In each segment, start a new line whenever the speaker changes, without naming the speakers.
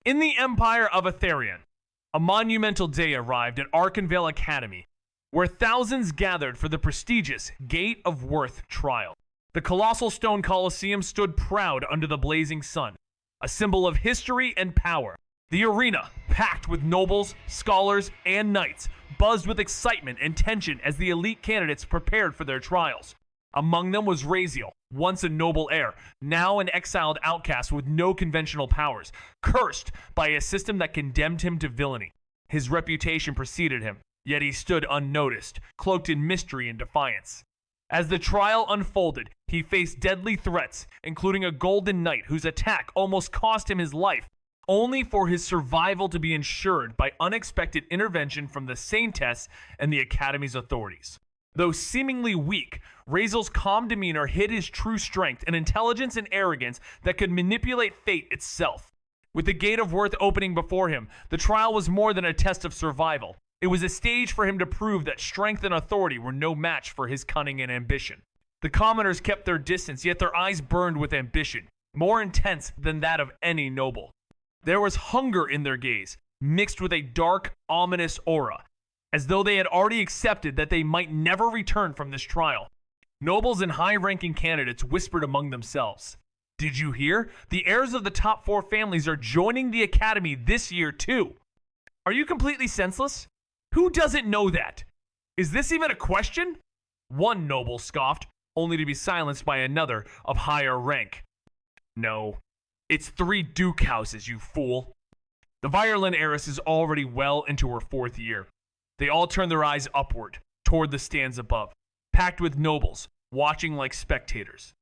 In the Empire of Aetherion, a monumental day arrived at Arkenvale Academy, where thousands gathered for the prestigious Gate of Worth trial. The colossal stone coliseum stood proud under the blazing sun, a symbol of history and power. The arena, packed with nobles, scholars, and knights, buzzed with excitement and tension as the elite candidates prepared for their trials. Among them was Raziel, once a noble heir, now an exiled outcast with no conventional powers, cursed by a system that condemned him to villainy. His reputation preceded him, yet he stood unnoticed, cloaked in mystery and defiance. As the trial unfolded, he faced deadly threats, including a golden knight whose attack almost cost him his life, only for his survival to be ensured by unexpected intervention from the Saintess and the Academy's authorities. Though seemingly weak, Raziel's calm demeanor hid his true strength, an intelligence and arrogance that could manipulate fate itself. With the Gate of Worth opening before him, the trial was more than a test of survival. It was a stage for him to prove that strength and authority were no match for his cunning and ambition. The commoners kept their distance, yet their eyes burned with ambition, more intense than that of any noble. There was hunger in their gaze, mixed with a dark, ominous aura, as though they had already accepted that they might never return from this trial. Nobles and high-ranking candidates whispered among themselves. Did you hear? The heirs of the top 4 families are joining the academy this year too. Are you completely senseless? Who doesn't know that? Is this even a question? One noble scoffed, only to be silenced by another of higher rank. No, it's 3 duke houses, you fool. The Violin heiress is already well into her 4th year. They all turned their eyes upward, toward the stands above, packed with nobles, watching like spectators.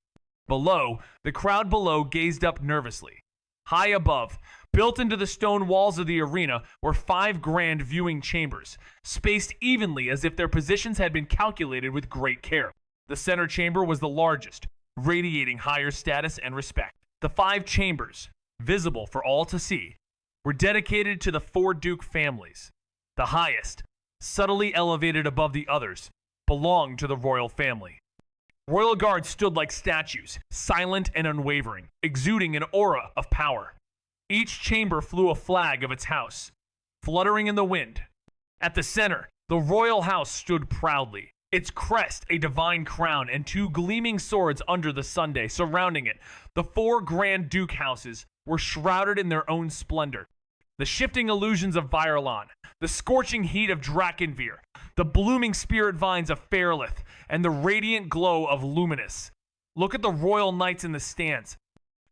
Below, the crowd below gazed up nervously. High above, built into the stone walls of the arena, were 5 grand viewing chambers, spaced evenly as if their positions had been calculated with great care. The center chamber was the largest, radiating higher status and respect. The 5 chambers, visible for all to see, were dedicated to the 4 duke families. The highest, subtly elevated above the others, belonged to the royal family. Royal guards stood like statues, silent and unwavering, exuding an aura of power. Each chamber flew a flag of its house, fluttering in the wind. At the center, the royal house stood proudly, its crest a divine crown and 2 gleaming swords under the sunday surrounding it. The 4 grand duke houses were shrouded in their own splendor. The shifting illusions of Virlon, the scorching heat of Drakenvir, the blooming spirit vines of Fairlith, and the radiant glow of Luminous. Look at the royal knights in the stands,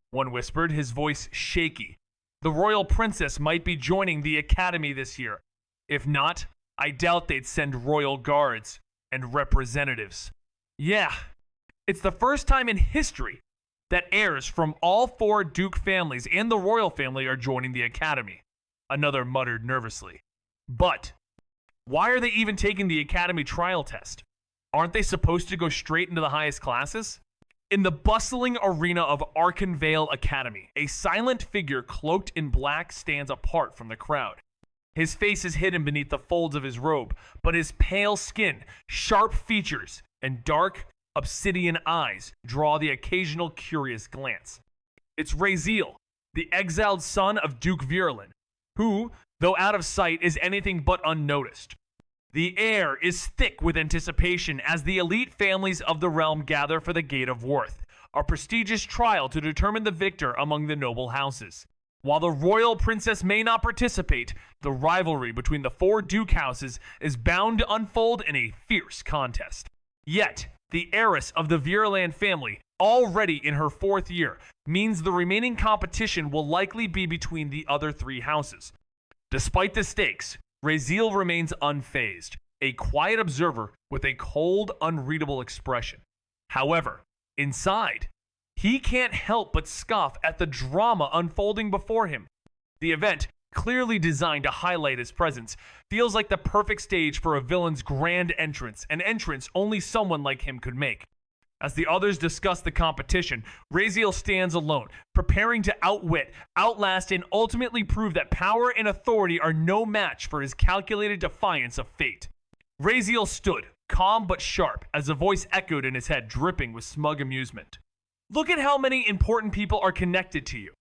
one whispered, his voice shaky. The royal princess might be joining the academy this year. If not, I doubt they'd send royal guards and representatives. Yeah, it's the first time in history that heirs from all 4 duke families and the royal family are joining the academy. Another muttered nervously. But why are they even taking the academy trial test? Aren't they supposed to go straight into the highest classes? In the bustling arena of Arkenvale Academy, a silent figure cloaked in black stands apart from the crowd. His face is hidden beneath the folds of his robe, but his pale skin, sharp features, and dark, obsidian eyes draw the occasional curious glance. It's Raziel, the exiled son of Duke Virlin, who, though out of sight, is anything but unnoticed. The air is thick with anticipation as the elite families of the realm gather for the Gate of Worth, a prestigious trial to determine the victor among the noble houses. While the royal princess may not participate, the rivalry between the 4 duke houses is bound to unfold in a fierce contest. Yet, the heiress of the Virland family, already in her 4th year, means the remaining competition will likely be between the other 3 houses. Despite the stakes, Raziel remains unfazed, a quiet observer with a cold, unreadable expression. However, inside, he can't help but scoff at the drama unfolding before him. The event, clearly designed to highlight his presence, feels like the perfect stage for a villain's grand entrance, an entrance only someone like him could make. As the others discuss the competition, Raziel stands alone, preparing to outwit, outlast, and ultimately prove that power and authority are no match for his calculated defiance of fate. Raziel stood, calm but sharp, as a voice echoed in his head, dripping with smug amusement. Look at how many important people are connected to you.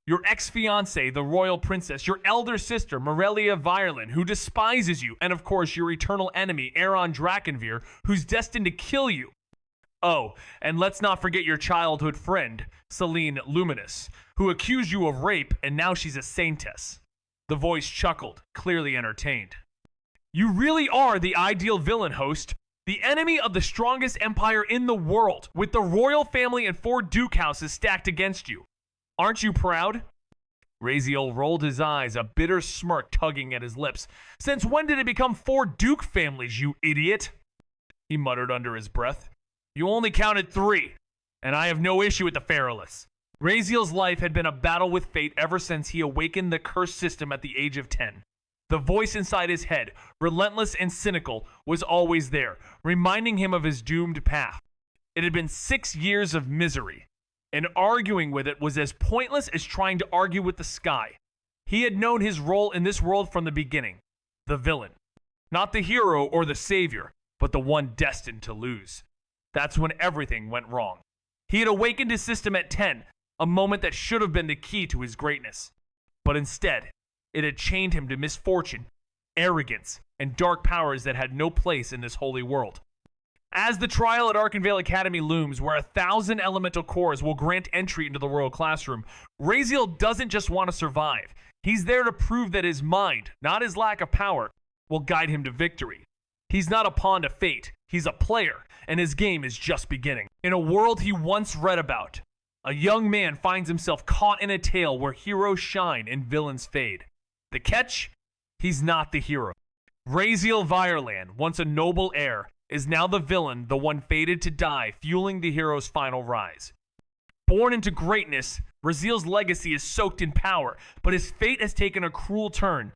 Your ex-fiancée, the royal princess, your elder sister, Morelia Violin, who despises you, and of course your eternal enemy, Aaron Drakenveer, who's destined to kill you. Oh, and let's not forget your childhood friend, Celine Luminous, who accused you of rape and now she's a saintess. The voice chuckled, clearly entertained. You really are the ideal villain, host. The enemy of the strongest empire in the world, with the royal family and 4 duke houses stacked against you. Aren't you proud? Raziel rolled his eyes, a bitter smirk tugging at his lips. Since when did it become 4 duke families, you idiot? He muttered under his breath. You only counted 3, and I have no issue with the Feralus. Raziel's life had been a battle with fate ever since he awakened the cursed system at the age of 10. The voice inside his head, relentless and cynical, was always there, reminding him of his doomed path. It had been 6 years of misery, and arguing with it was as pointless as trying to argue with the sky. He had known his role in this world from the beginning, the villain. Not the hero or the savior, but the one destined to lose. That's when everything went wrong. He had awakened his system at 10, a moment that should have been the key to his greatness. But instead, it had chained him to misfortune, arrogance, and dark powers that had no place in this holy world. As the trial at Arkenvale Academy looms, where 1,000 elemental cores will grant entry into the royal classroom, Raziel doesn't just want to survive. He's there to prove that his mind, not his lack of power, will guide him to victory. He's not a pawn to fate. He's a player, and his game is just beginning. In a world he once read about, a young man finds himself caught in a tale where heroes shine and villains fade. The catch? He's not the hero. Raziel Vireland, once a noble heir, is now the villain, the one fated to die, fueling the hero's final rise. Born into greatness, Raziel's legacy is soaked in power, but his fate has taken a cruel turn.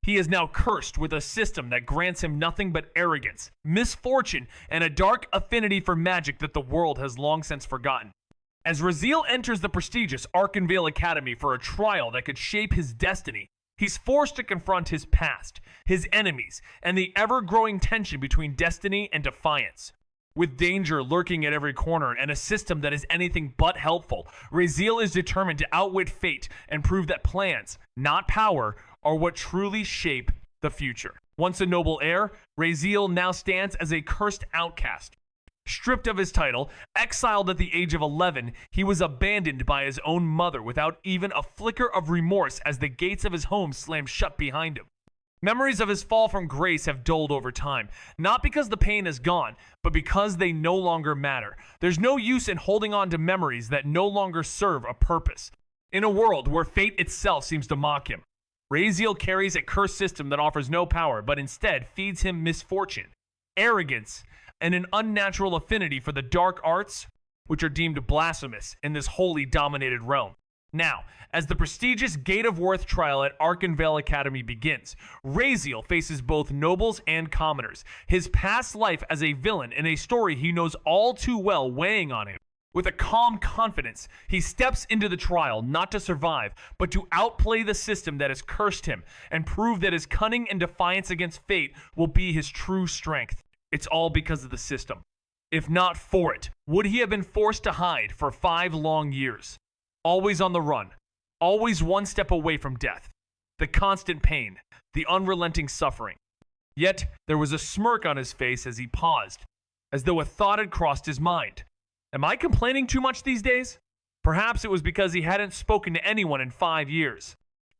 He is now cursed with a system that grants him nothing but arrogance, misfortune, and a dark affinity for magic that the world has long since forgotten. As Raziel enters the prestigious Arkenvale Academy for a trial that could shape his destiny, he's forced to confront his past, his enemies, and the ever-growing tension between destiny and defiance. With danger lurking at every corner and a system that is anything but helpful, Raziel is determined to outwit fate and prove that plans, not power, are what truly shape the future. Once a noble heir, Raziel now stands as a cursed outcast. Stripped of his title, exiled at the age of 11, he was abandoned by his own mother without even a flicker of remorse as the gates of his home slammed shut behind him. Memories of his fall from grace have dulled over time, not because the pain is gone, but because they no longer matter. There's no use in holding on to memories that no longer serve a purpose. In a world where fate itself seems to mock him, Raziel carries a cursed system that offers no power, but instead feeds him misfortune, arrogance, and an unnatural affinity for the dark arts, which are deemed blasphemous in this wholly dominated realm. Now, as the prestigious Gate of Worth trial at Arkenvale Academy begins, Raziel faces both nobles and commoners, his past life as a villain in a story he knows all too well weighing on him. With a calm confidence, he steps into the trial not to survive, but to outplay the system that has cursed him and prove that his cunning and defiance against fate will be his true strength. It's all because of the system. If not for it, would he have been forced to hide for 5 long years? Always on the run, always one step away from death. The constant pain, the unrelenting suffering. Yet, there was a smirk on his face as he paused, as though a thought had crossed his mind. Am I complaining too much these days? Perhaps it was because he hadn't spoken to anyone in 5 years.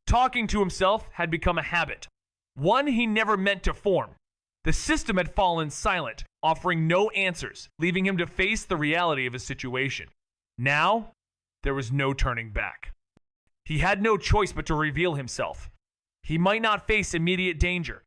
Talking to himself had become a habit, one he never meant to form. The system had fallen silent, offering no answers, leaving him to face the reality of his situation. Now, there was no turning back. He had no choice but to reveal himself. He might not face immediate danger,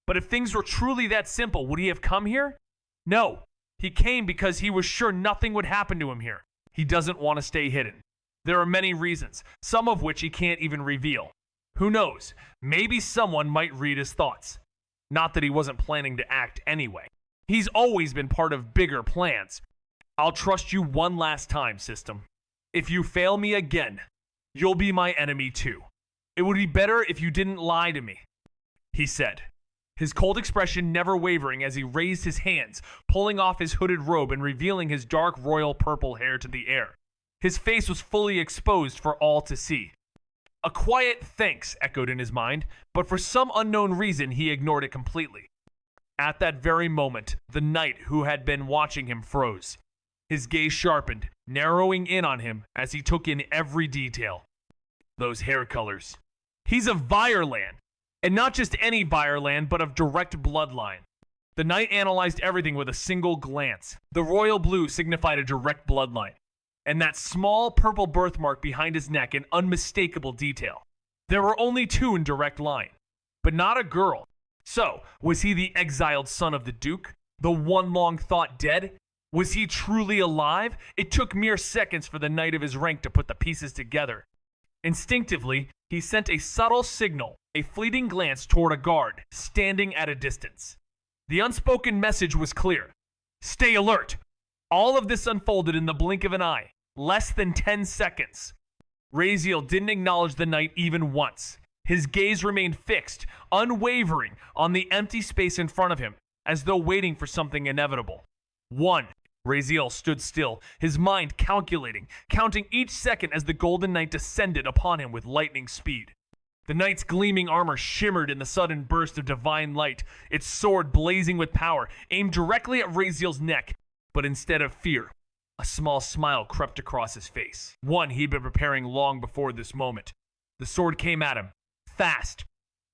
but if things were truly that simple, would he have come here? No. He came because he was sure nothing would happen to him here. He doesn't want to stay hidden. There are many reasons, some of which he can't even reveal. Who knows? Maybe someone might read his thoughts. Not that he wasn't planning to act anyway. He's always been part of bigger plans. I'll trust you one last time, system. If you fail me again, you'll be my enemy too. It would be better if you didn't lie to me, he said. His cold expression never wavering as he raised his hands, pulling off his hooded robe and revealing his dark royal purple hair to the air. His face was fully exposed for all to see. A quiet thanks echoed in his mind, but for some unknown reason he ignored it completely. At that very moment, the knight who had been watching him froze. His gaze sharpened, narrowing in on him as he took in every detail. Those hair colors. He's of Vireland, and not just any Vireland, but of direct bloodline. The knight analyzed everything with a single glance. The royal blue signified a direct bloodline, and that small purple birthmark behind his neck an unmistakable detail. There were only two in direct line, but not a girl. So, was he the exiled son of the Duke? The one long thought dead? Was he truly alive? It took mere seconds for the knight of his rank to put the pieces together. Instinctively, he sent a subtle signal, a fleeting glance toward a guard, standing at a distance. The unspoken message was clear. Stay alert! All of this unfolded in the blink of an eye, less than 10 seconds. Raziel didn't acknowledge the knight even once. His gaze remained fixed, unwavering, on the empty space in front of him, as though waiting for something inevitable. 1. Raziel stood still, his mind calculating, counting each second as the Golden Knight descended upon him with lightning speed. The knight's gleaming armor shimmered in the sudden burst of divine light, its sword blazing with power, aimed directly at Raziel's neck, but instead of fear, a small smile crept across his face. One he'd been preparing long before this moment. The sword came at him, fast,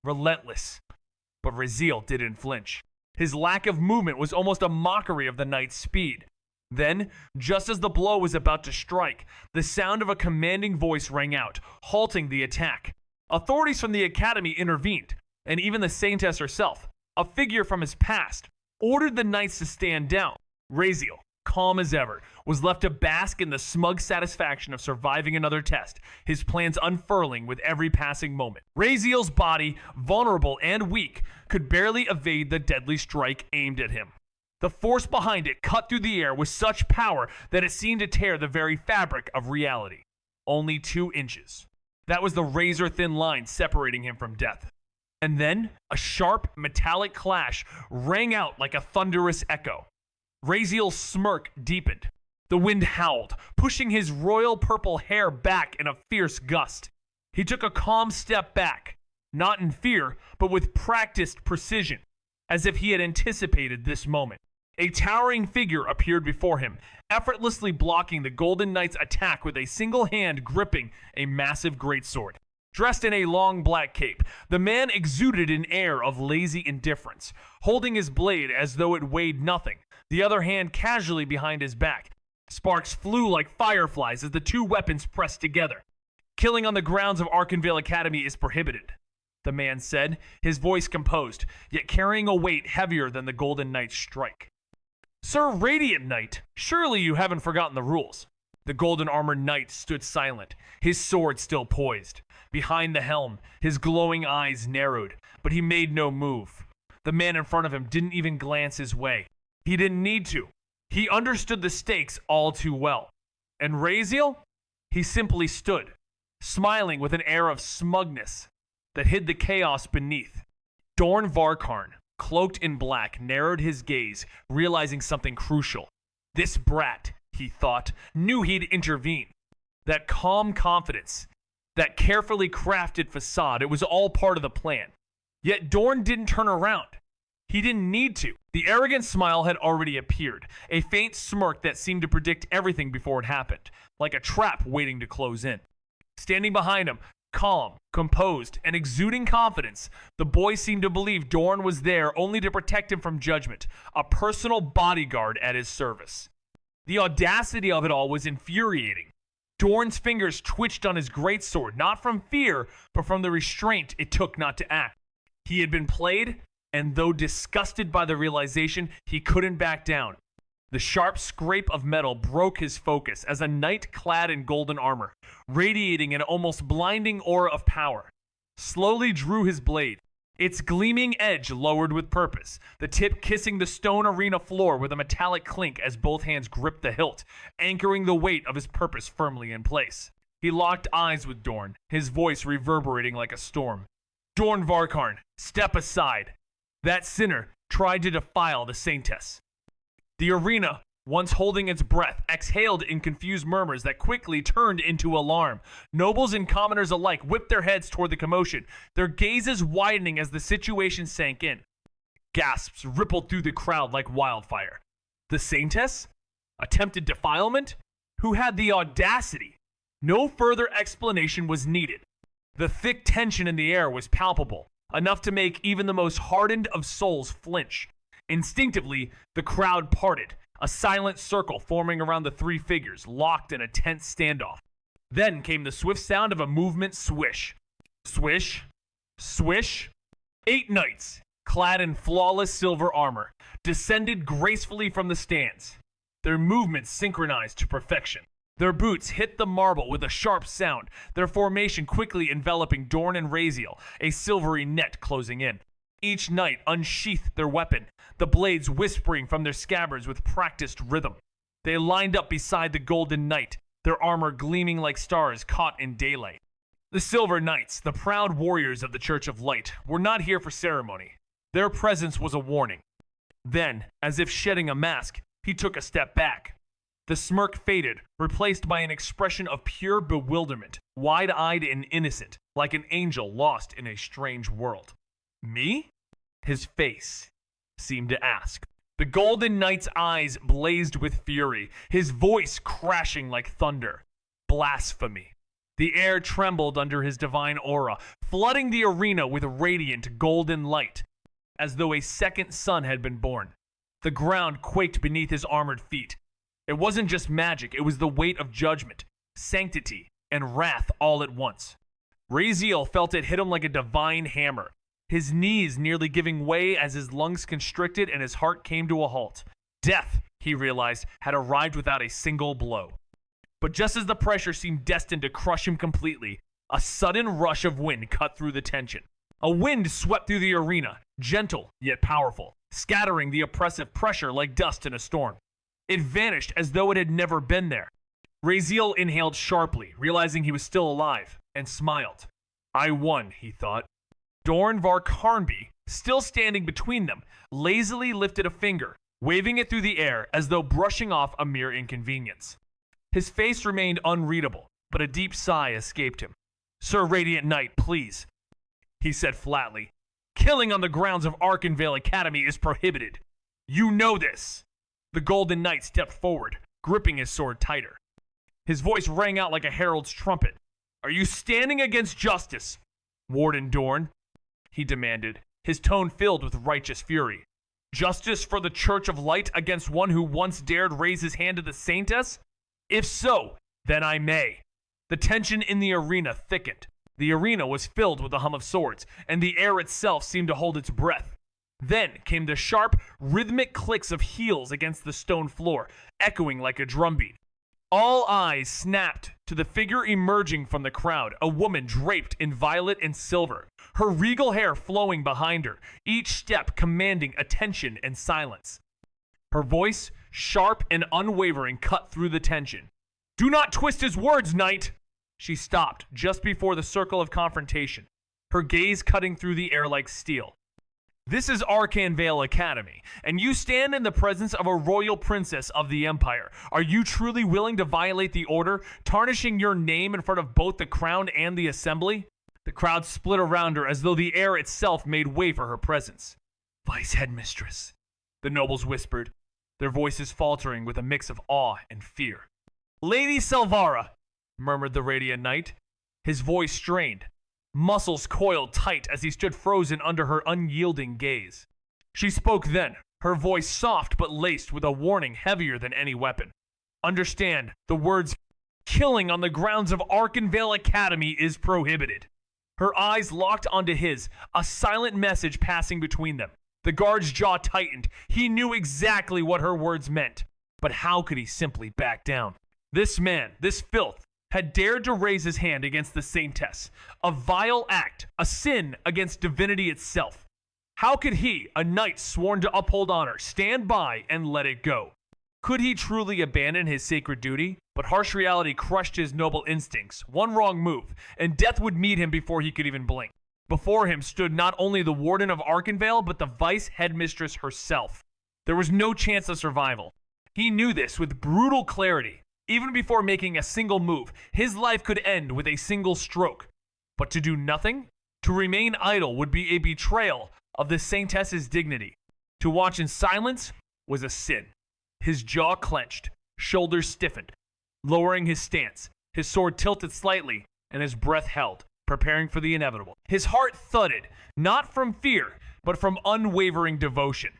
relentless, but Raziel didn't flinch. His lack of movement was almost a mockery of the knight's speed. Then, just as the blow was about to strike, the sound of a commanding voice rang out, halting the attack. Authorities from the academy intervened, and even the saintess herself, a figure from his past, ordered the knights to stand down. Raziel, calm as ever, was left to bask in the smug satisfaction of surviving another test, his plans unfurling with every passing moment. Raziel's body, vulnerable and weak, could barely evade the deadly strike aimed at him. The force behind it cut through the air with such power that it seemed to tear the very fabric of reality. Only 2 inches. That was the razor-thin line separating him from death. And then, a sharp, metallic clash rang out like a thunderous echo. Raziel's smirk deepened. The wind howled, pushing his royal purple hair back in a fierce gust. He took a calm step back, not in fear, but with practiced precision, as if he had anticipated this moment. A towering figure appeared before him, effortlessly blocking the Golden Knight's attack with a single hand gripping a massive greatsword. Dressed in a long black cape, the man exuded an air of lazy indifference, holding his blade as though it weighed nothing, the other hand casually behind his back. Sparks flew like fireflies as the 2 weapons pressed together. Killing on the grounds of Arkenvale Academy is prohibited, the man said, his voice composed, yet carrying a weight heavier than the Golden Knight's strike. Sir Radiant Knight, surely you haven't forgotten the rules. The golden-armored knight stood silent, his sword still poised. Behind the helm, his glowing eyes narrowed, but he made no move. The man in front of him didn't even glance his way. He didn't need to. He understood the stakes all too well. And Raziel? He simply stood, smiling with an air of smugness that hid the chaos beneath. Dorn Varkarn, cloaked in black, narrowed his gaze, realizing something crucial. This brat, he thought, knew he'd intervene. That calm confidence, that carefully crafted facade, it was all part of the plan. Yet Dorn didn't turn around. He didn't need to. The arrogant smile had already appeared, a faint smirk that seemed to predict everything before it happened, like a trap waiting to close in. Standing behind him, calm, composed, and exuding confidence, the boy seemed to believe Dorn was there only to protect him from judgment, a personal bodyguard at his service. The audacity of it all was infuriating. Dorn's fingers twitched on his greatsword, not from fear, but from the restraint it took not to act. He had been played, and though disgusted by the realization, he couldn't back down. The sharp scrape of metal broke his focus as a knight clad in golden armor, radiating an almost blinding aura of power, slowly drew his blade, its gleaming edge lowered with purpose, the tip kissing the stone arena floor with a metallic clink as both hands gripped the hilt, anchoring the weight of his purpose firmly in place. He locked eyes with Dorn, his voice reverberating like a storm. Dorn Varkarn, step aside. That sinner tried to defile the saintess. The arena once holding its breath, exhaled in confused murmurs that quickly turned into alarm. Nobles and commoners alike whipped their heads toward the commotion, their gazes widening as the situation sank in. Gasps rippled through the crowd like wildfire. The Saintess? Attempted defilement? Who had the audacity? No further explanation was needed. The thick tension in the air was palpable, enough to make even the most hardened of souls flinch. Instinctively, the crowd parted, a silent circle forming around the three figures, locked in a tense standoff. Then came the swift sound of a movement swish. Swish. Swish. 8 knights, clad in flawless silver armor, descended gracefully from the stands. Their movements synchronized to perfection. Their boots hit the marble with a sharp sound, their formation quickly enveloping Dorn and Raziel, a silvery net closing in. Each knight unsheathed their weapon, the blades whispering from their scabbards with practiced rhythm. They lined up beside the Golden Knight, their armor gleaming like stars caught in daylight. The Silver Knights, the proud warriors of the Church of Light, were not here for ceremony. Their presence was a warning. Then, as if shedding a mask, he took a step back. The smirk faded, replaced by an expression of pure bewilderment, wide-eyed and innocent, like an angel lost in a strange world. Me? His face seemed to ask. The Golden Knight's eyes blazed with fury, his voice crashing like thunder. Blasphemy. The air trembled under his divine aura, flooding the arena with radiant golden light, as though a second sun had been born. The ground quaked beneath his armored feet. It wasn't just magic, it was the weight of judgment, sanctity, and wrath all at once. Raziel felt it hit him like a divine hammer, his knees nearly giving way as his lungs constricted and his heart came to a halt. Death, he realized, had arrived without a single blow. But just as the pressure seemed destined to crush him completely, a sudden rush of wind cut through the tension. A wind swept through the arena, gentle yet powerful, scattering the oppressive pressure like dust in a storm. It vanished as though it had never been there. Raziel inhaled sharply, realizing he was still alive, and smiled. I won, he thought. Dorn Varkarnby, still standing between them, lazily lifted a finger, waving it through the air as though brushing off a mere inconvenience. His face remained unreadable, but a deep sigh escaped him. Sir Radiant Knight, please, he said flatly. Killing on the grounds of Arkenvale Academy is prohibited. You know this. The Golden Knight stepped forward, gripping his sword tighter. His voice rang out like a herald's trumpet. Are you standing against justice, Warden Dorn? He demanded, his tone filled with righteous fury. Justice for the Church of Light against one who once dared raise his hand to the Saintess? If so, then I may. The tension in the arena thickened. The arena was filled with the hum of swords, and the air itself seemed to hold its breath. Then came the sharp, rhythmic clicks of heels against the stone floor, echoing like a drumbeat. All eyes snapped to the figure emerging from the crowd, a woman draped in violet and silver, her regal hair flowing behind her, each step commanding attention and silence. Her voice, sharp and unwavering, cut through the tension. Do not twist his words, knight! She stopped just before the circle of confrontation, her gaze cutting through the air like steel. This is Arkenvale Academy, and you stand in the presence of a royal princess of the Empire. Are you truly willing to violate the order, tarnishing your name in front of both the crown and the assembly? The crowd split around her as though the air itself made way for her presence. Vice Headmistress, the nobles whispered, their voices faltering with a mix of awe and fear. Lady Selvara, murmured the Radiant Knight, his voice strained. Muscles coiled tight as he stood frozen under her unyielding gaze. She spoke then, her voice soft but laced with a warning heavier than any weapon. Understand, the words, killing on the grounds of Arkenvale Academy is prohibited. Her eyes locked onto his, a silent message passing between them. The guard's jaw tightened. He knew exactly what her words meant. But how could he simply back down? This man, this filth, had dared to raise his hand against the Saintess, a vile act, a sin against divinity itself. How could he, a knight sworn to uphold honor, stand by and let it go? Could he truly abandon his sacred duty? But harsh reality crushed his noble instincts. One wrong move, and death would meet him before he could even blink. Before him stood not only the warden of Arkenvale, but the vice headmistress herself. There was no chance of survival. He knew this with brutal clarity. Even before making a single move, his life could end with a single stroke. But to do nothing? To remain idle would be a betrayal of the Saintess's dignity. To watch in silence was a sin. His jaw clenched, shoulders stiffened. Lowering his stance, his sword tilted slightly, and his breath held, preparing for the inevitable. His heart thudded, not from fear, but from unwavering devotion.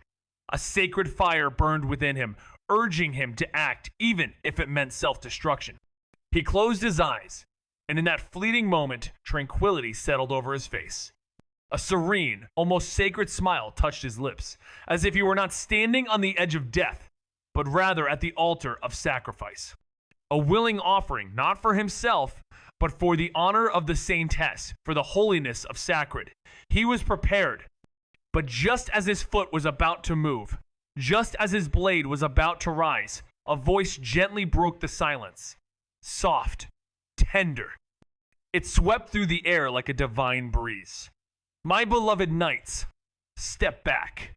A sacred fire burned within him, urging him to act even if it meant self-destruction. He closed his eyes, and in that fleeting moment, tranquility settled over his face. A serene, almost sacred smile touched his lips, as if he were not standing on the edge of death, but rather at the altar of sacrifice. A willing offering, not for himself, but for the honor of the Saintess, for the holiness of sacred. He was prepared, but just as his foot was about to move, just as his blade was about to rise, a voice gently broke the silence. Soft, tender. It swept through the air like a divine breeze. My beloved knights, step back.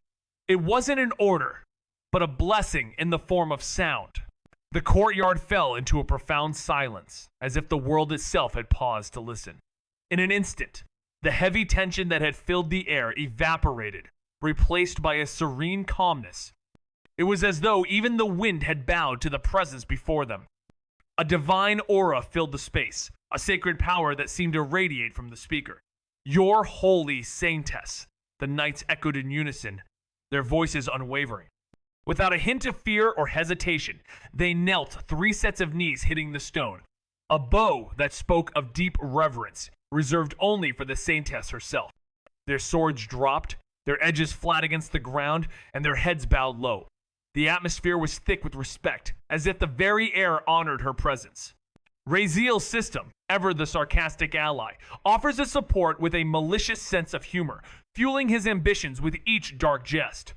It wasn't an order, but a blessing in the form of sound. The courtyard fell into a profound silence, as if the world itself had paused to listen. In an instant, the heavy tension that had filled the air evaporated, replaced by a serene calmness. It was as though even the wind had bowed to the presence before them. A divine aura filled the space, a sacred power that seemed to radiate from the speaker. Your holy Saintess, the knights echoed in unison, their voices unwavering. Without a hint of fear or hesitation, they knelt, 3 sets of knees hitting the stone, a bow that spoke of deep reverence, reserved only for the Saintess herself. Their swords dropped, their edges flat against the ground, and their heads bowed low. The atmosphere was thick with respect, as if the very air honored her presence. Raziel's system, ever the sarcastic ally, offers a support with a malicious sense of humor, fueling his ambitions with each dark jest.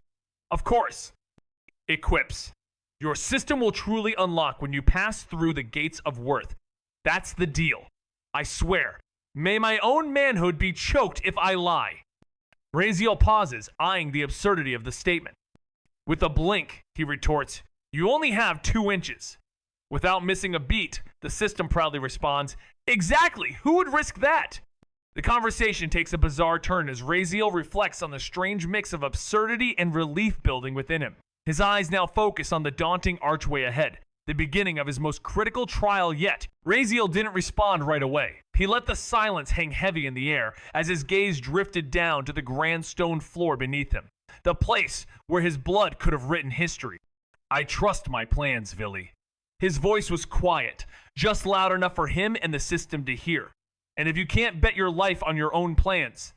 Of course, it quips, your system will truly unlock when you pass through the gates of worth. That's the deal. I swear, may my own manhood be choked if I lie. Raziel pauses, eyeing the absurdity of the statement. With a blink, he retorts, you only have 2 inches. Without missing a beat, the system proudly responds, exactly, who would risk that? The conversation takes a bizarre turn as Raziel reflects on the strange mix of absurdity and relief building within him. His eyes now focus on the daunting archway ahead, the beginning of his most critical trial yet. Raziel didn't respond right away. He let the silence hang heavy in the air as his gaze drifted down to the grand stone floor beneath him, the place where his blood could have written history. I trust my plans, Villy. His voice was quiet, just loud enough for him and the system to hear. And if you can't bet your life on your own plans,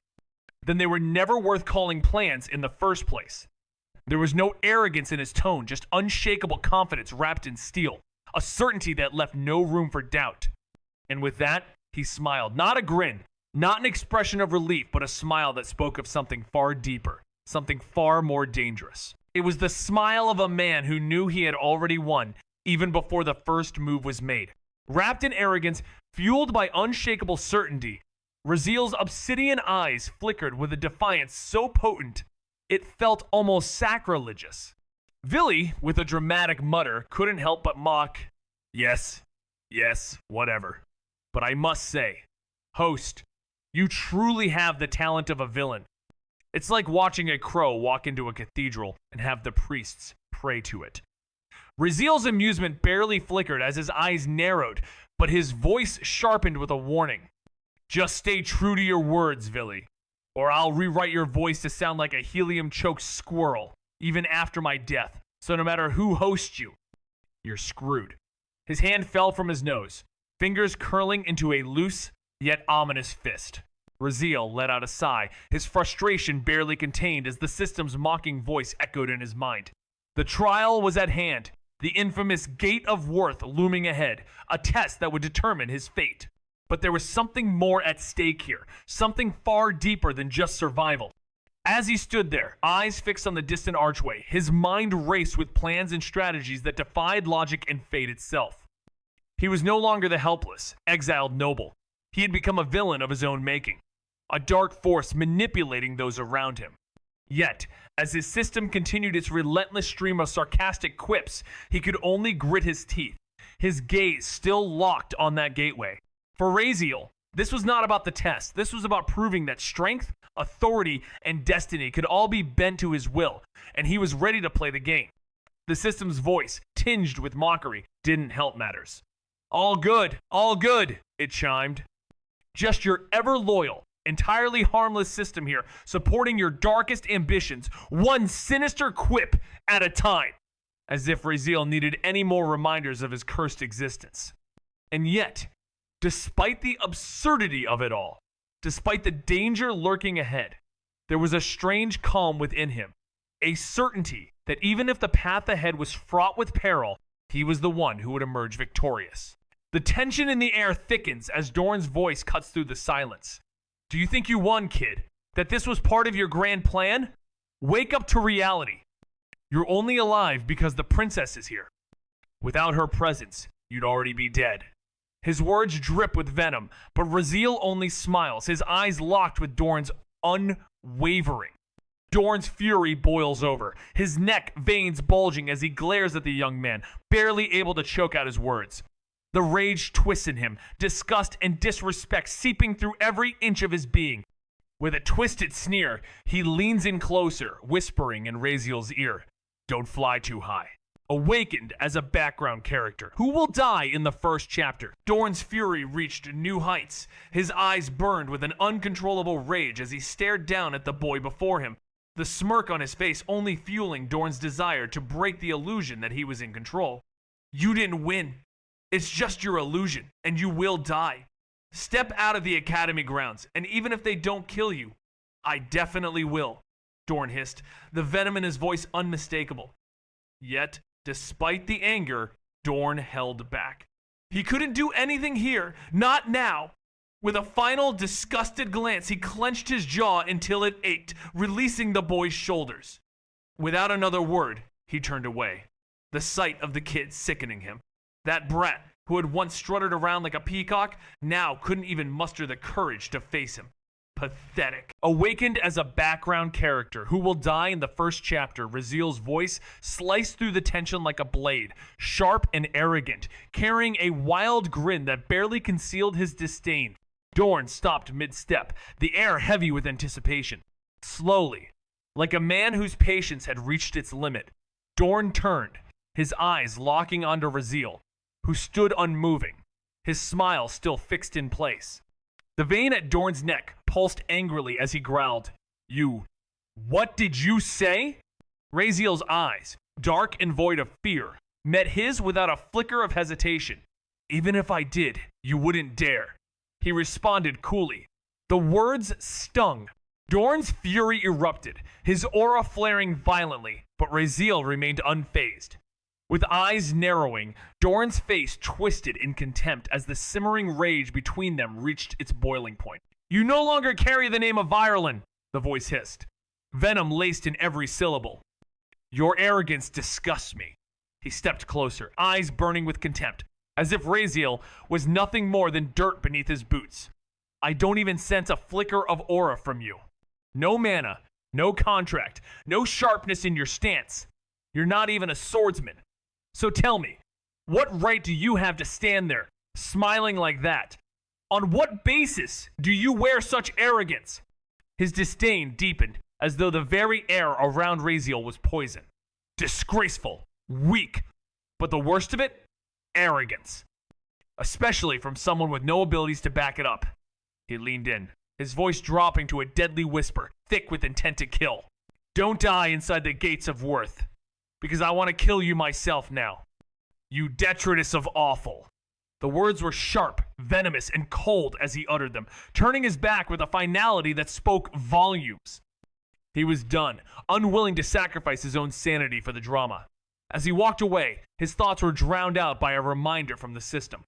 then they were never worth calling plans in the first place. There was no arrogance in his tone, just unshakable confidence wrapped in steel, a certainty that left no room for doubt. And with that, he smiled, not a grin, not an expression of relief, but a smile that spoke of something far deeper, something far more dangerous. It was the smile of a man who knew he had already won, even before the first move was made. Wrapped in arrogance, fueled by unshakable certainty, Raziel's obsidian eyes flickered with a defiance so potent, it felt almost sacrilegious. Villy, with a dramatic mutter, couldn't help but mock, yes, whatever. But I must say, host, you truly have the talent of a villain. It's like watching a crow walk into a cathedral and have the priests pray to it. Raziel's amusement barely flickered as his eyes narrowed, but his voice sharpened with a warning. Just stay true to your words, Villy, or I'll rewrite your voice to sound like a helium-choked squirrel, even after my death, so no matter who hosts you, you're screwed. His hand fell from his nose, fingers curling into a loose, yet ominous fist. Raziel let out a sigh, his frustration barely contained as the system's mocking voice echoed in his mind. The trial was at hand, the infamous Gate of Worth looming ahead, a test that would determine his fate. But there was something more at stake here, something far deeper than just survival. As he stood there, eyes fixed on the distant archway, his mind raced with plans and strategies that defied logic and fate itself. He was no longer the helpless, exiled noble. He had become a villain of his own making, a dark force manipulating those around him. Yet, as his system continued its relentless stream of sarcastic quips, he could only grit his teeth, his gaze still locked on that gateway. For Raziel, this was not about the test. This was about proving that strength, authority, and destiny could all be bent to his will, and he was ready to play the game. The system's voice, tinged with mockery, didn't help matters. All good, it chimed. Just your ever-loyal, entirely harmless system here, supporting your darkest ambitions, one sinister quip at a time. As if Raziel needed any more reminders of his cursed existence. And yet, despite the absurdity of it all, despite the danger lurking ahead, there was a strange calm within him, a certainty that even if the path ahead was fraught with peril, he was the one who would emerge victorious. The tension in the air thickens as Dorn's voice cuts through the silence. Do you think you won, kid? That this was part of your grand plan? Wake up to reality. You're only alive because the princess is here. Without her presence, you'd already be dead. His words drip with venom, but Raziel only smiles, his eyes locked with Dorn's unwavering. Dorn's fury boils over, his neck veins bulging as he glares at the young man, barely able to choke out his words. The rage twists in him, disgust and disrespect seeping through every inch of his being. With a twisted sneer, he leans in closer, whispering in Raziel's ear, "Don't fly too high." Awakened as a background character, who will die in the first chapter, Dorn's fury reached new heights. His eyes burned with an uncontrollable rage as he stared down at the boy before him, the smirk on his face only fueling Dorn's desire to break the illusion that he was in control. You didn't win. It's just your illusion, and you will die. Step out of the academy grounds, and even if they don't kill you, I definitely will, Dorn hissed, the venom in his voice unmistakable. Yet, despite the anger, Dorn held back. He couldn't do anything here, not now. With a final disgusted glance, he clenched his jaw until it ached, releasing the boy's shoulders. Without another word, he turned away, the sight of the kid sickening him. That brat, who had once strutted around like a peacock, now couldn't even muster the courage to face him. Pathetic. Awakened as a background character who will die in the first chapter, Raziel's voice sliced through the tension like a blade, sharp and arrogant, carrying a wild grin that barely concealed his disdain. Dorn stopped mid-step, the air heavy with anticipation. Slowly, like a man whose patience had reached its limit, Dorn turned, his eyes locking onto Raziel, who stood unmoving, his smile still fixed in place. The vein at Dorn's neck pulsed angrily as he growled, What did you say? Raziel's eyes, dark and void of fear, met his without a flicker of hesitation. Even if I did, you wouldn't dare. He responded coolly. The words stung. Dorn's fury erupted, his aura flaring violently, but Raziel remained unfazed. With eyes narrowing, Dorn's face twisted in contempt as the simmering rage between them reached its boiling point. You no longer carry the name of Violin, the voice hissed, venom laced in every syllable. Your arrogance disgusts me. He stepped closer, eyes burning with contempt, as if Raziel was nothing more than dirt beneath his boots. I don't even sense a flicker of aura from you. No mana, no contract, no sharpness in your stance. You're not even a swordsman. So tell me, what right do you have to stand there, smiling like that? On what basis do you wear such arrogance? His disdain deepened, as though the very air around Raziel was poison. Disgraceful, weak, but the worst of it? Arrogance. Especially from someone with no abilities to back it up. He leaned in, his voice dropping to a deadly whisper, thick with intent to kill. Don't die inside the gates of Worth, because I want to kill you myself now. You detritus of awful. The words were sharp, venomous, and cold as he uttered them, turning his back with a finality that spoke volumes. He was done, unwilling to sacrifice his own sanity for the drama. As he walked away, his thoughts were drowned out by a reminder from the system.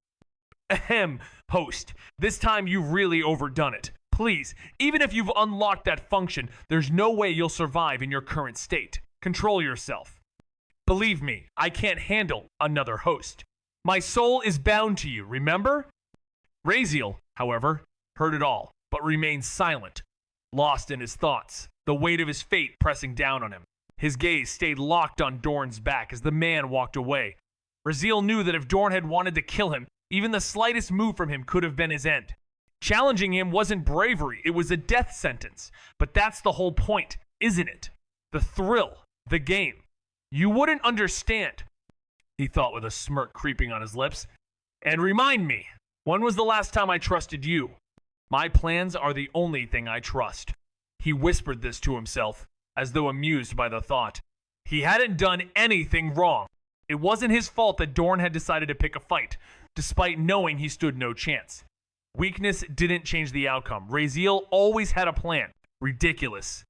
Ahem, host, this time you've really overdone it. Please, even if you've unlocked that function, there's no way you'll survive in your current state. Control yourself. Believe me, I can't handle another host. My soul is bound to you, remember? Raziel, however, heard it all, but remained silent, lost in his thoughts, the weight of his fate pressing down on him. His gaze stayed locked on Dorn's back as the man walked away. Raziel knew that if Dorn had wanted to kill him, even the slightest move from him could have been his end. Challenging him wasn't bravery, it was a death sentence. But that's the whole point, isn't it? The thrill, the game. You wouldn't understand, he thought with a smirk creeping on his lips. And remind me, when was the last time I trusted you? My plans are the only thing I trust. He whispered this to himself, as though amused by the thought. He hadn't done anything wrong. It wasn't his fault that Dorn had decided to pick a fight, despite knowing he stood no chance. Weakness didn't change the outcome. Raziel always had a plan. Ridiculous,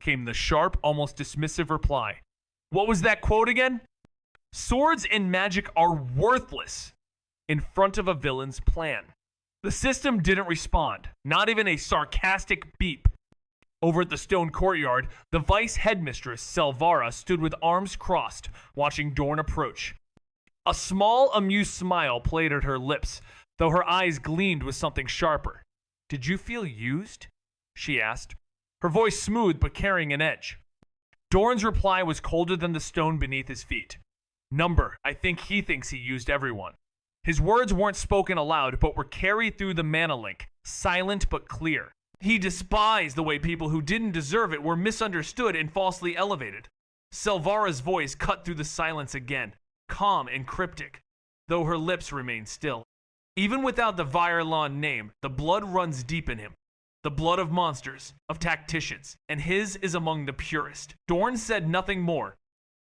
came the sharp, almost dismissive reply. What was that quote again? Swords and magic are worthless in front of a villain's plan. The system didn't respond, not even a sarcastic beep. Over at the stone courtyard, the vice headmistress, Selvara, stood with arms crossed, watching Dorn approach. A small, amused smile played at her lips, though her eyes gleamed with something sharper. Did you feel used? She asked, her voice smooth but carrying an edge. Dorn's reply was colder than the stone beneath his feet. Number, I think he thinks he used everyone. His words weren't spoken aloud, but were carried through the mana link, silent but clear. He despised the way people who didn't deserve it were misunderstood and falsely elevated. Selvara's voice cut through the silence again, calm and cryptic, though her lips remained still. Even without the Virelon name, the blood runs deep in him. The blood of monsters, of tacticians, and his is among the purest. Dorn said nothing more.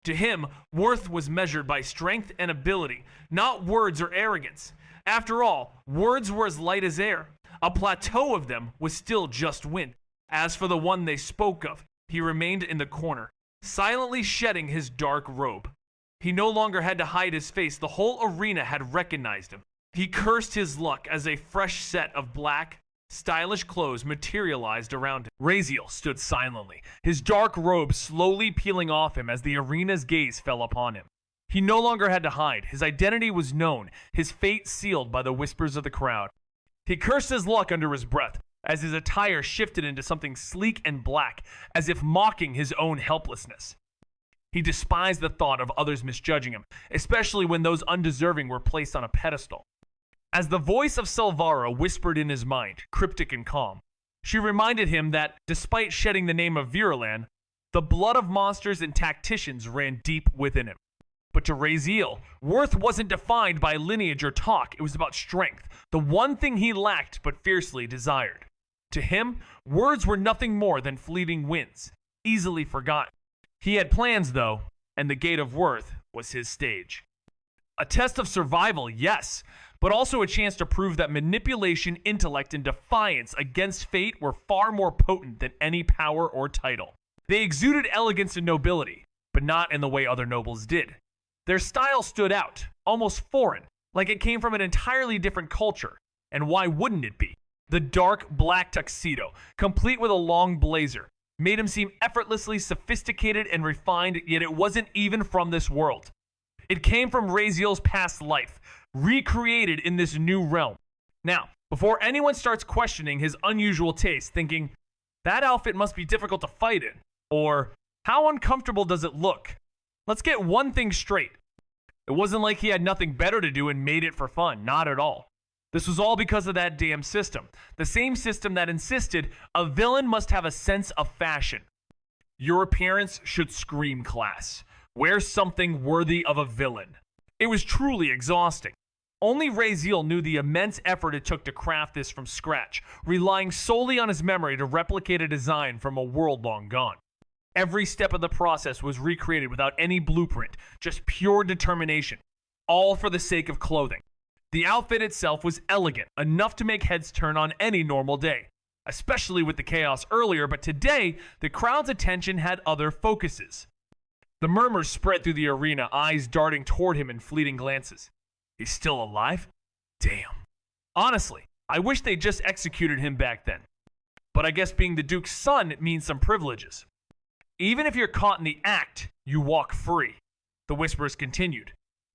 To him, worth was measured by strength and ability, not words or arrogance. After all, words were as light as air. A plateau of them was still just wind. As for the one they spoke of, he remained in the corner, silently shedding his dark robe. He no longer had to hide his face. The whole arena had recognized him. He cursed his luck as a fresh set of black, stylish clothes materialized around him. Raziel stood silently, his dark robe slowly peeling off him as the arena's gaze fell upon him. He no longer had to hide. His identity was known, his fate sealed by the whispers of the crowd. He cursed his luck under his breath as his attire shifted into something sleek and black, as if mocking his own helplessness. He despised the thought of others misjudging him, especially when those undeserving were placed on a pedestal. As the voice of Selvara whispered in his mind, cryptic and calm, she reminded him that, despite shedding the name of Viralan, the blood of monsters and tacticians ran deep within him. But to Raziel, worth wasn't defined by lineage or talk, it was about strength, the one thing he lacked but fiercely desired. To him, words were nothing more than fleeting winds, easily forgotten. He had plans, though, and the Gate of Worth was his stage. A test of survival, yes, but also a chance to prove that manipulation, intellect, and defiance against fate were far more potent than any power or title. They exuded elegance and nobility, but not in the way other nobles did. Their style stood out, almost foreign, like it came from an entirely different culture. And why wouldn't it be? The dark black tuxedo, complete with a long blazer, made him seem effortlessly sophisticated and refined, yet it wasn't even from this world. It came from Raziel's past life, recreated in this new realm. Now, before anyone starts questioning his unusual taste, thinking, that outfit must be difficult to fight in, or how uncomfortable does it look? Let's get one thing straight. It wasn't like he had nothing better to do and made it for fun, not at all. This was all because of that damn system. The same system that insisted a villain must have a sense of fashion. Your appearance should scream class. Wear something worthy of a villain. It was truly exhausting. Only Raziel knew the immense effort it took to craft this from scratch, relying solely on his memory to replicate a design from a world long gone. Every step of the process was recreated without any blueprint, just pure determination, all for the sake of clothing. The outfit itself was elegant, enough to make heads turn on any normal day, especially with the chaos earlier, but today, the crowd's attention had other focuses. The murmurs spread through the arena, eyes darting toward him in fleeting glances. He's still alive? Damn. Honestly, I wish they just executed him back then. But I guess being the Duke's son means some privileges. Even if you're caught in the act, you walk free, the whispers continued,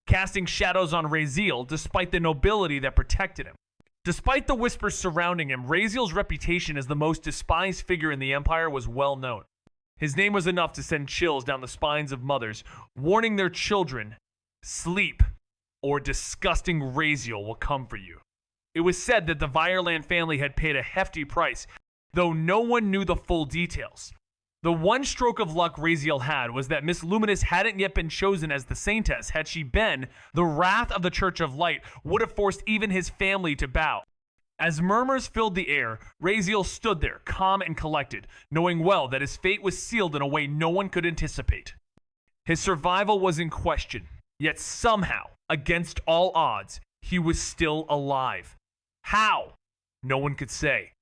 casting shadows on Raziel despite the nobility that protected him. Despite the whispers surrounding him, Raziel's reputation as the most despised figure in the Empire was well known. His name was enough to send chills down the spines of mothers, warning their children, "Sleep, or disgusting Raziel will come for you." It was said that the Vireland family had paid a hefty price, though no one knew the full details. The one stroke of luck Raziel had was that Miss Luminous hadn't yet been chosen as the Saintess. Had she been, the wrath of the Church of Light would have forced even his family to bow. As murmurs filled the air, Raziel stood there, calm and collected, knowing well that his fate was sealed in a way no one could anticipate. His survival was in question, yet somehow, against all odds, he was still alive. How? No one could say.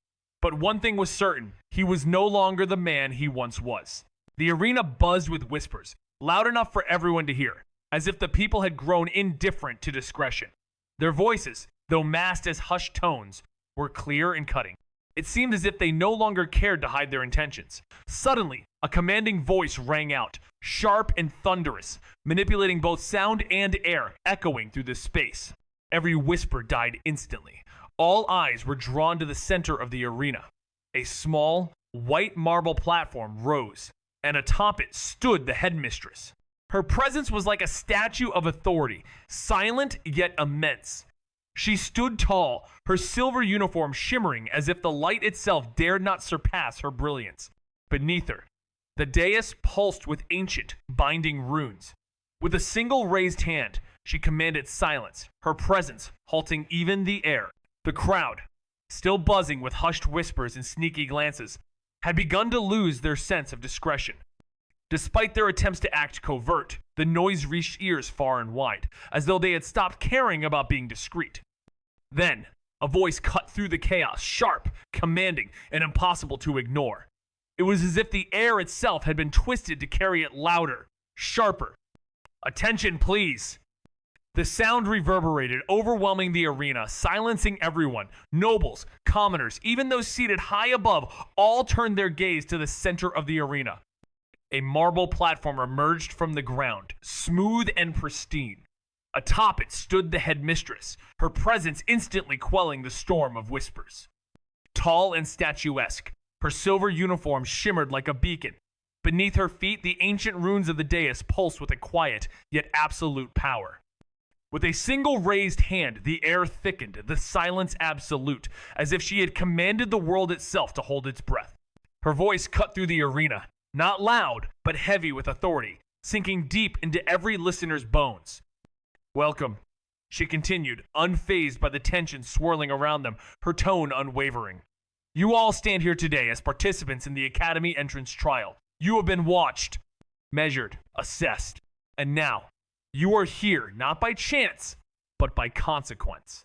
But one thing was certain, he was no longer the man he once was. The arena buzzed with whispers, loud enough for everyone to hear, as if the people had grown indifferent to discretion. Their voices, though masked as hushed tones, were clear and cutting. It seemed as if they no longer cared to hide their intentions. Suddenly, a commanding voice rang out, sharp and thunderous, manipulating both sound and air, echoing through the space. Every whisper died instantly. All eyes were drawn to the center of the arena. A small, white marble platform rose, and atop it stood the headmistress. Her presence was like a statue of authority, silent yet immense. She stood tall, her silver uniform shimmering as if the light itself dared not surpass her brilliance. Beneath her, the dais pulsed with ancient, binding runes. With a single raised hand, she commanded silence, her presence halting even the air. The crowd, still buzzing with hushed whispers and sneaky glances, had begun to lose their sense of discretion. Despite their attempts to act covert, the noise reached ears far and wide, as though they had stopped caring about being discreet. Then, a voice cut through the chaos, sharp, commanding, and impossible to ignore. It was as if the air itself had been twisted to carry it louder, sharper. "Attention, please!" The sound reverberated, overwhelming the arena, silencing everyone. Nobles, commoners, even those seated high above, all turned their gaze to the center of the arena. A marble platform emerged from the ground, smooth and pristine. Atop it stood the headmistress, her presence instantly quelling the storm of whispers. Tall and statuesque, her silver uniform shimmered like a beacon. Beneath her feet, the ancient runes of the dais pulsed with a quiet, yet absolute power. With a single raised hand, the air thickened, the silence absolute, as if she had commanded the world itself to hold its breath. Her voice cut through the arena, not loud, but heavy with authority, sinking deep into every listener's bones. "Welcome," she continued, unfazed by the tension swirling around them, her tone unwavering. "You all stand here today as participants in the Academy entrance trial. You have been watched, measured, assessed, and now, you are here not by chance, but by consequence."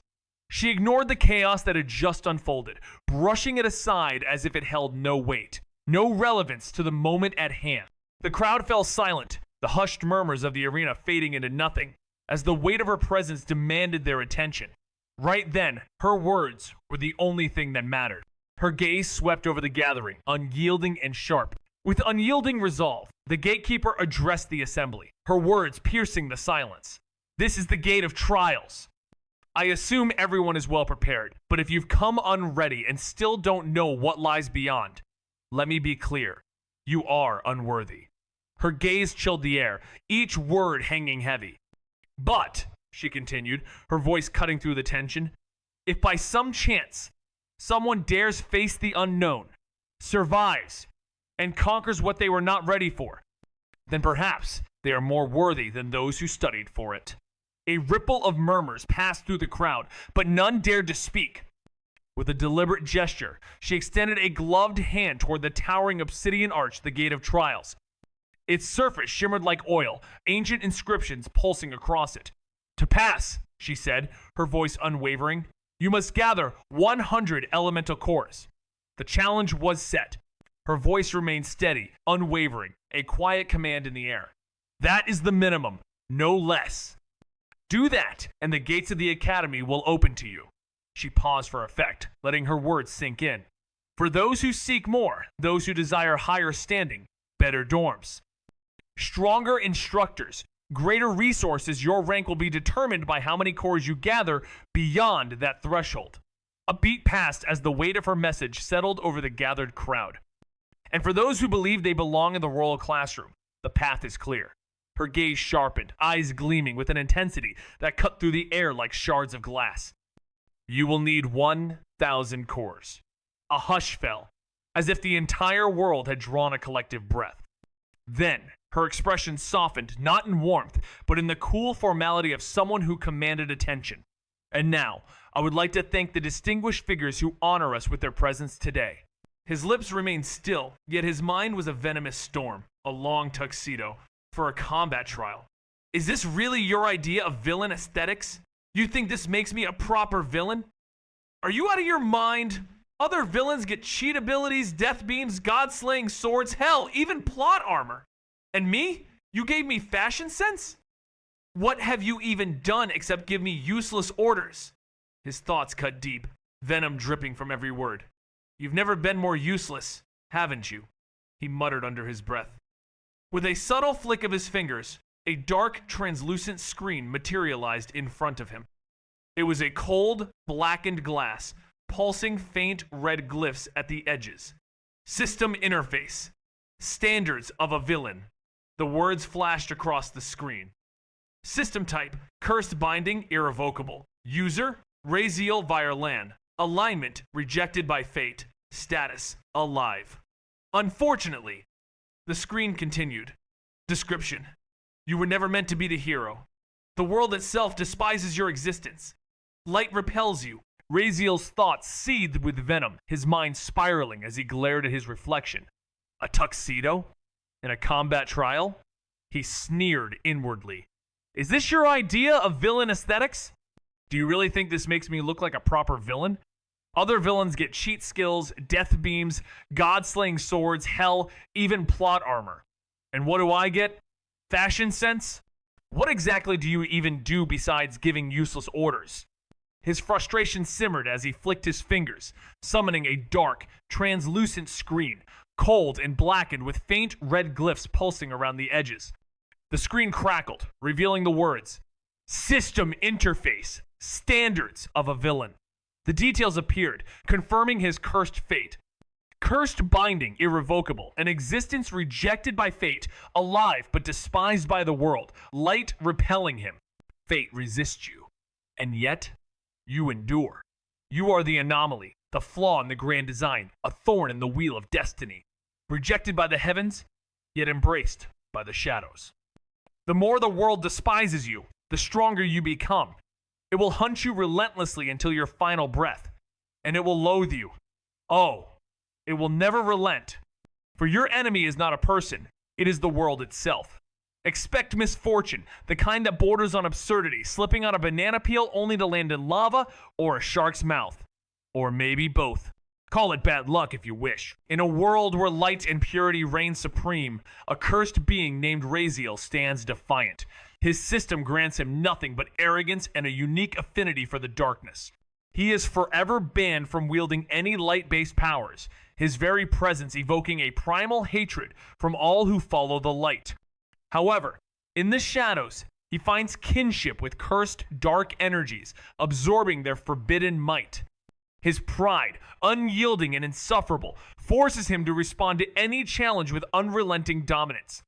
She ignored the chaos that had just unfolded, brushing it aside as if it held no weight, no relevance to the moment at hand. The crowd fell silent, the hushed murmurs of the arena fading into nothing, as the weight of her presence demanded their attention. Right then, her words were the only thing that mattered. Her gaze swept over the gathering, unyielding and sharp. With unyielding resolve, the gatekeeper addressed the assembly, her words piercing the silence. "This is the gate of trials. I assume everyone is well prepared, but if you've come unready and still don't know what lies beyond, let me be clear, you are unworthy." Her gaze chilled the air, each word hanging heavy. "But," she continued, her voice cutting through the tension, "if by some chance someone dares face the unknown, survives, and conquers what they were not ready for, then perhaps they are more worthy than those who studied for it." A ripple of murmurs passed through the crowd, but none dared to speak. With a deliberate gesture, she extended a gloved hand toward the towering obsidian arch, the Gate of Trials. Its surface shimmered like oil, ancient inscriptions pulsing across it. "To pass," she said, her voice unwavering, "you must gather 100 elemental cores." The challenge was set. Her voice remained steady, unwavering, a quiet command in the air. "That is the minimum, no less. Do that, and the gates of the Academy will open to you." She paused for effect, letting her words sink in. "For those who seek more, those who desire higher standing, better dorms, stronger instructors, greater resources, your rank will be determined by how many cores you gather beyond that threshold. A beat passed as the weight of her message settled over the gathered crowd. And for those who believe they belong in the royal classroom, the path is clear. Her gaze sharpened, eyes gleaming with an intensity that cut through the air like shards of glass. You will need 1,000 cores. A hush fell, as if the entire world had drawn a collective breath. Then, her expression softened, not in warmth, but in the cool formality of someone who commanded attention. And now, I would like to thank the distinguished figures who honor us with their presence today. His lips remained still, yet his mind was a venomous storm, a long tuxedo, for a combat trial. Is this really your idea of villain aesthetics? You think this makes me a proper villain? Are you out of your mind? Other villains get cheat abilities, death beams, god-slaying swords, hell, even plot armor. And me? You gave me fashion sense? What have you even done except give me useless orders? His thoughts cut deep, venom dripping from every word. You've never been more useless, haven't you? He muttered under his breath. With a subtle flick of his fingers, a dark, translucent screen materialized in front of him. It was a cold, blackened glass, pulsing faint red glyphs at the edges. System interface. Standards of a villain. The words flashed across the screen. System type, cursed binding, irrevocable. User, Raziel Virlan. Alignment, rejected by fate. Status, alive. Unfortunately, the screen continued. Description. You were never meant to be the hero. The world itself despises your existence. Light repels you. Raziel's thoughts seethed with venom, his mind spiraling as he glared at his reflection. A tuxedo? In a combat trial? He sneered inwardly. Is this your idea of villain aesthetics? Do you really think this makes me look like a proper villain? Other villains get cheat skills, death beams, god-slaying swords, hell, even plot armor. And what do I get? Fashion sense? What exactly do you even do besides giving useless orders? His frustration simmered as he flicked his fingers, summoning a dark, translucent screen, cold and blackened with faint red glyphs pulsing around the edges. The screen crackled, revealing the words, System Interface, Standards of a Villain. The details appeared, confirming his cursed fate. Cursed binding, irrevocable, an existence rejected by fate, alive but despised by the world, light repelling him. Fate resists you, and yet you endure. You are the anomaly, the flaw in the grand design, a thorn in the wheel of destiny. Rejected by the heavens, yet embraced by the shadows. The more the world despises you, the stronger you become. It will hunt you relentlessly until your final breath, and it will loathe you. Oh, it will never relent. For your enemy is not a person, it is the world itself. Expect misfortune, the kind that borders on absurdity, slipping on a banana peel only to land in lava or a shark's mouth. Or maybe both. Call it bad luck if you wish. In a world where light and purity reign supreme, a cursed being named Raziel stands defiant. His system grants him nothing but arrogance and a unique affinity for the darkness. He is forever banned from wielding any light-based powers, his very presence evoking a primal hatred from all who follow the light. However, in the shadows, he finds kinship with cursed dark energies, absorbing their forbidden might. His pride, unyielding and insufferable, forces him to respond to any challenge with unrelenting dominance.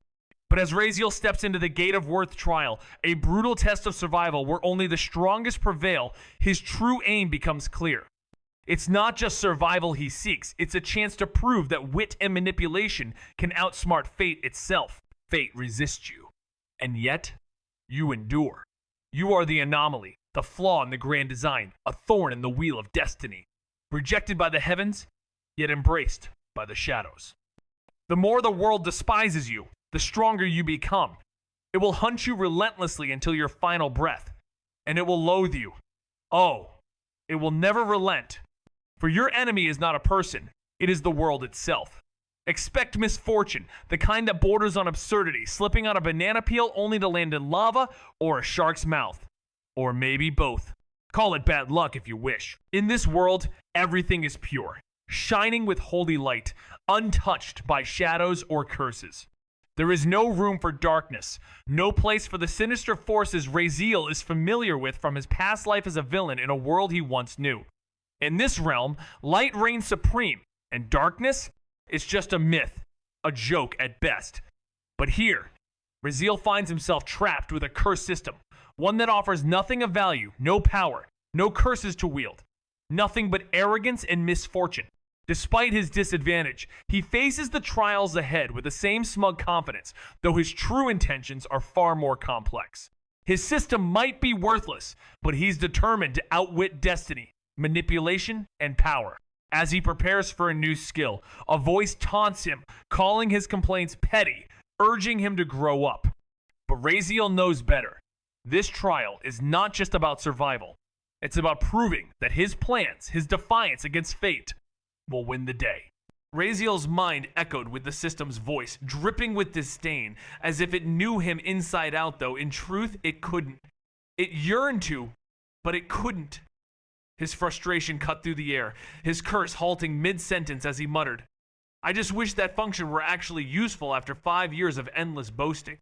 But as Raziel steps into the Gate of Worth trial, a brutal test of survival where only the strongest prevail, his true aim becomes clear. It's not just survival he seeks, it's a chance to prove that wit and manipulation can outsmart fate itself. Fate resists you, and yet you endure. You are the anomaly, the flaw in the grand design, a thorn in the wheel of destiny. Rejected by the heavens, yet embraced by the shadows. The more the world despises you, the stronger you become. It will hunt you relentlessly until your final breath, and it will loathe you. Oh, it will never relent. For your enemy is not a person, it is the world itself. Expect misfortune, the kind that borders on absurdity, slipping on a banana peel only to land in lava or a shark's mouth. Or maybe both. Call it bad luck if you wish. In this world, everything is pure, shining with holy light, untouched by shadows or curses. There is no room for darkness, no place for the sinister forces Raziel is familiar with from his past life as a villain in a world he once knew. In this realm, light reigns supreme, and darkness is just a myth, a joke at best. But here, Raziel finds himself trapped with a cursed system, one that offers nothing of value, no power, no curses to wield, nothing but arrogance and misfortune. Despite his disadvantage, he faces the trials ahead with the same smug confidence, though his true intentions are far more complex. His system might be worthless, but he's determined to outwit destiny, manipulation, and power. As he prepares for a new skill, a voice taunts him, calling his complaints petty, urging him to grow up. But Raziel knows better. This trial is not just about survival. It's about proving that his plans, his defiance against fate, will win the day. Raziel's mind echoed with the system's voice, dripping with disdain, as if it knew him inside out, though in truth it couldn't. It yearned to, but it couldn't. His frustration cut through the air, his curse halting mid-sentence as he muttered, "I just wish that function were actually useful after 5 years of endless boasting."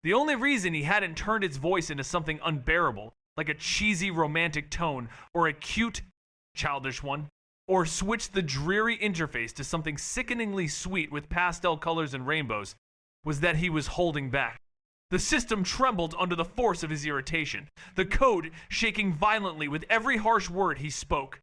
The only reason he hadn't turned its voice into something unbearable, like a cheesy romantic tone or a cute, childish one, or switched the dreary interface to something sickeningly sweet with pastel colors and rainbows, was that he was holding back. The system trembled under the force of his irritation, the code shaking violently with every harsh word he spoke.